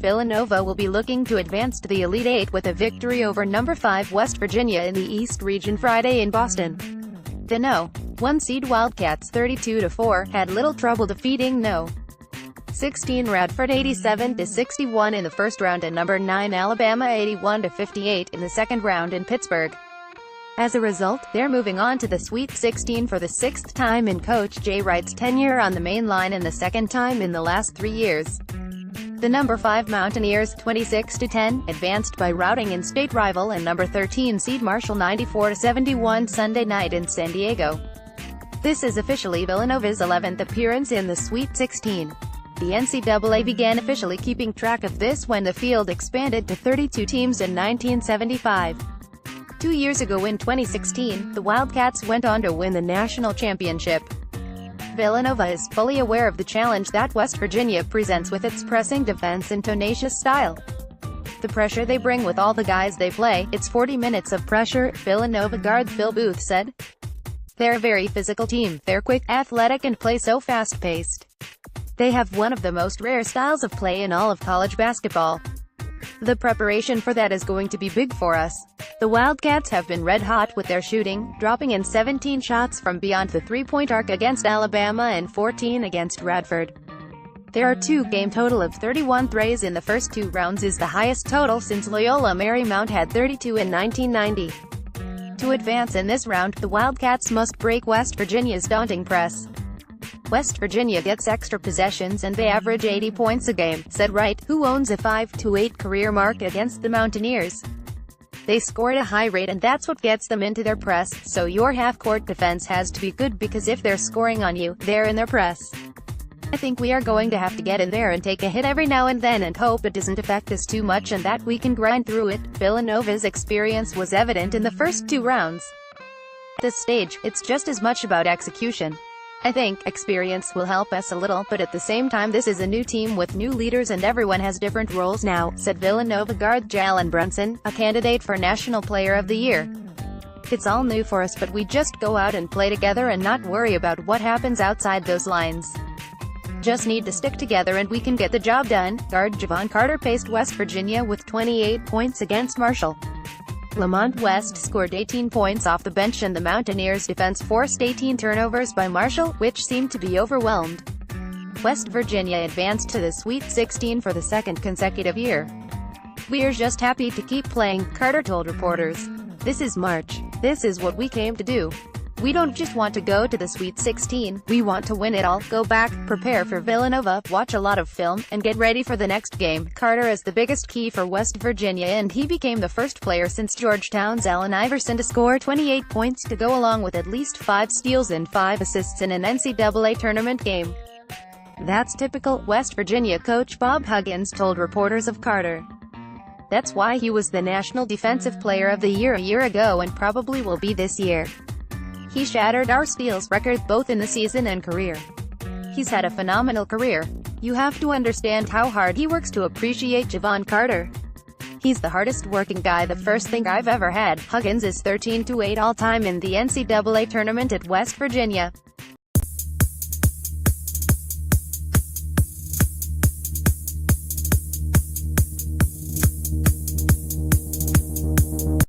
Villanova will be looking to advance to the Elite Eight with a victory over number 5 West Virginia in the East Region Friday in Boston. The No. 1 seed Wildcats 32-4 had little trouble defeating No. 16 Radford 87-61 in the first round and number 9 Alabama 81-58 in the second round in Pittsburgh. As a result, they're moving on to the Sweet 16 for the sixth time in Coach Jay Wright's tenure on the main line and the second time in the last 3 years. The number 5 Mountaineers, 26-10, advanced by routing in-state rival and number 13 seed Marshall 94-71 Sunday night in San Diego. This is officially Villanova's 11th appearance in the Sweet 16. The NCAA began officially keeping track of this when the field expanded to 32 teams in 1975. 2 years ago in 2016, the Wildcats went on to win the national championship. Villanova is fully aware of the challenge that West Virginia presents with its pressing defense and tenacious style. The pressure they bring with all the guys they play, it's 40 minutes of pressure, Villanova guard Phil Booth said. They're a very physical team, they're quick, athletic and play so fast-paced. They have one of the most rare styles of play in all of college basketball. The preparation for that is going to be big for us. The Wildcats have been red-hot with their shooting, dropping in 17 shots from beyond the three-point arc against Alabama and 14 against Radford. Their two-game total of 31 threes in the first 2 rounds is the highest total since Loyola Marymount had 32 in 1990. To advance in this round, the Wildcats must break West Virginia's daunting press. West Virginia gets extra possessions and they average 80 points a game, said Wright, who owns a 5-8 career mark against the Mountaineers. They score at a high rate and that's what gets them into their press, so your half-court defense has to be good because if they're scoring on you, they're in their press. I think we are going to have to get in there and take a hit every now and then and hope it doesn't affect us too much and that we can grind through it. Villanova's experience was evident in the first 2 rounds. At this stage, it's just as much about execution. I think experience will help us a little, but at the same time this is a new team with new leaders and everyone has different roles now, said Villanova guard Jalen Brunson, a candidate for National Player of the Year. It's all new for us but we just go out and play together and not worry about what happens outside those lines. Just need to stick together and we can get the job done. Guard Javon Carter paced West Virginia with 28 points against Marshall. Lamont West scored 18 points off the bench and the Mountaineers' defense forced 18 turnovers by Marshall, which seemed to be overwhelmed. West Virginia advanced to the Sweet 16 for the second consecutive year. "We're just happy to keep playing," Carter told reporters. "This is March. This is what we came to do. We don't just want to go to the Sweet 16, we want to win it all, go back, prepare for Villanova, watch a lot of film, and get ready for the next game." Carter is the biggest key for West Virginia and he became the first player since Georgetown's Allen Iverson to score 28 points to go along with at least 5 steals and 5 assists in an NCAA tournament game. "That's typical," West Virginia coach Bob Huggins told reporters of Carter. "That's why he was the National Defensive Player of the Year a year ago and probably will be this year. He shattered our steals record both in the season and career. He's had a phenomenal career. You have to understand how hard he works to appreciate Javon Carter. He's the hardest working guy, the first thing I've ever had." Huggins is 13-8 all-time in the NCAA tournament at West Virginia.